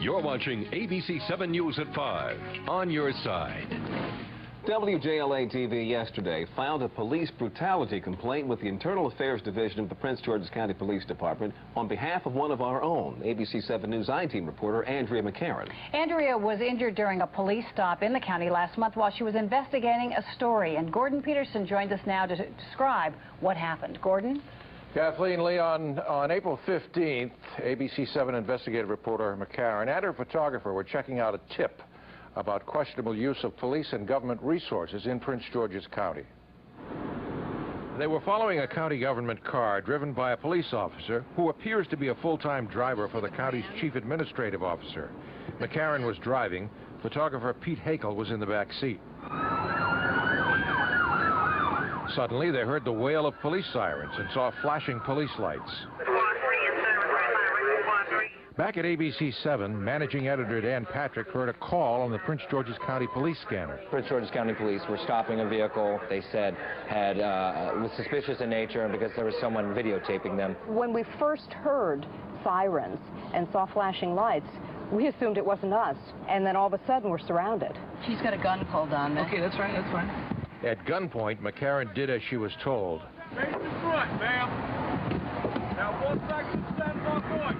You're watching ABC 7 News at 5, on your side. WJLA-TV yesterday filed a police brutality complaint with the Internal Affairs Division of the Prince George's County Police Department on behalf of one of our own, ABC 7 News I-Team reporter Andrea McCarran. Andrea was injured during a police stop in the county last month while she was investigating a story. And Gordon Peterson joins us now to describe what happened. Gordon? Kathleen, Leon, on April 15th, ABC 7 investigative reporter McCarran and her photographer were checking out a tip about questionable use of police and government resources in Prince George's County. They were following a county government car driven by a police officer who appears to be a full-time driver for the county's chief administrative officer. McCarran was driving. Photographer Pete Hakel was in the back seat. Suddenly, they heard the wail of police sirens and saw flashing police lights. Back at ABC 7, managing editor Dan Patrick heard a call on the Prince George's County Police scanner. Prince George's County Police were stopping a vehicle they said was suspicious in nature because there was someone videotaping them. When we first heard sirens and saw flashing lights, we assumed it wasn't us, and then all of a sudden we're surrounded. She's got a gun pulled on me. Okay, that's right, that's fine. At gunpoint, McCarran did as she was told. Face the front, ma'am. Now 1 second, stand by point.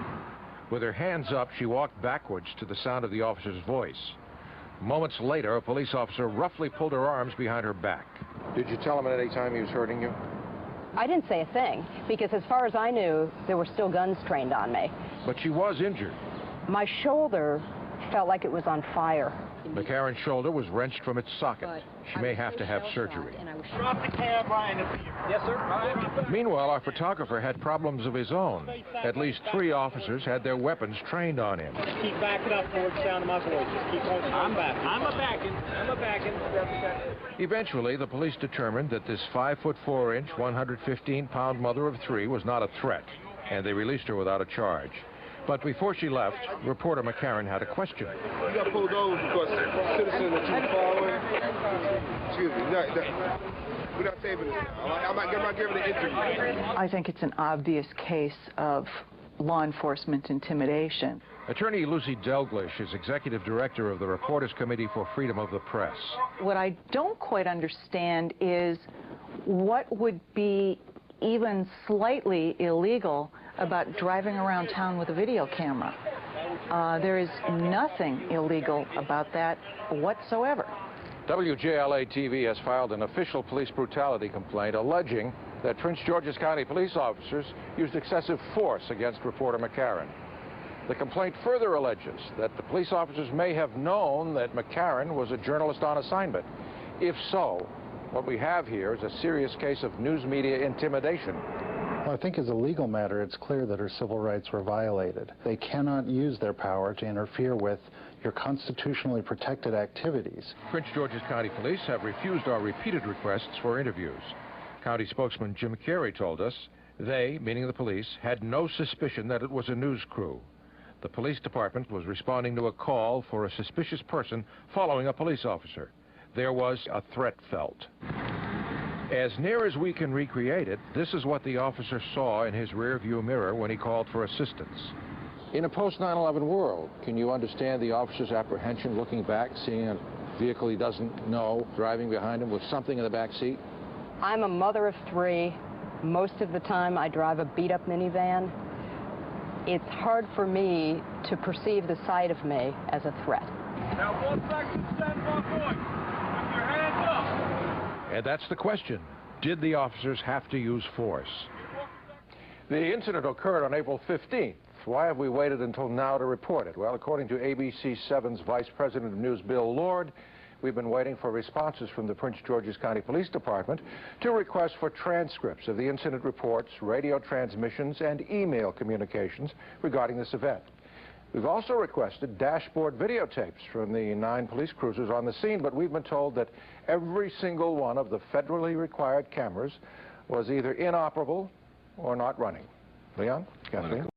With her hands up, she walked backwards to the sound of the officer's voice. Moments later, a police officer roughly pulled her arms behind her back. Did you tell him at any time he was hurting you? I didn't say a thing, because as far as I knew, there were still guns trained on me. But she was injured. My shoulder felt like it was on fire. McCarran's shoulder was wrenched from its socket. She may have to have surgery. Drop the camera and yes, sir. Meanwhile, our photographer had problems of his own. At least 3 officers had their weapons trained on him. Keep backing up towards the sound of my voice. Just keep on. I'm a backing. Eventually, the police determined that this 5'4" 115-pound mother of 3 was not a threat, and they released her without a charge. But before she left, reporter McCarran had a question. You got pulled over because citizen that you following. Excuse me. We're not saving this. I'm not giving an interview. I think it's an obvious case of law enforcement intimidation. Attorney Lucy Delglish is executive director of the Reporters Committee for Freedom of the Press. What I don't quite understand is what would be even slightly illegal about driving around town with a video camera. There is nothing illegal about that whatsoever. WJLA-TV has filed an official police brutality complaint alleging that Prince George's County police officers used excessive force against reporter McCarran. The complaint further alleges that the police officers may have known that McCarran was a journalist on assignment. If so, what we have here is a serious case of news media intimidation. Well, I think as a legal matter, it's clear that her civil rights were violated. They cannot use their power to interfere with your constitutionally protected activities. Prince George's County Police have refused our repeated requests for interviews. County spokesman Jim Carey told us they, meaning the police, had no suspicion that it was a news crew. The police department was responding to a call for a suspicious person following a police officer. There was a threat felt. As near as we can recreate it, this is what the officer saw in his rearview mirror when he called for assistance. In a post-9/11 world, can you understand the officer's apprehension looking back, seeing a vehicle he doesn't know driving behind him with something in the back seat? I'm a mother of 3. Most of the time I drive a beat-up minivan. It's hard for me to perceive the sight of me as a threat. Now 1 second, stand by point. With your hands up. And that's the question. Did the officers have to use force? The incident occurred on April 15th. Why have we waited until now to report it? Well, according to ABC 7's Vice President of News, Bill Lord, we've been waiting for responses from the Prince George's County Police Department to requests for transcripts of the incident reports, radio transmissions, and email communications regarding this event. We've also requested dashboard videotapes from the 9 police cruisers on the scene, but we've been told that every single one of the federally required cameras was either inoperable or not running. Leon? Kathleen?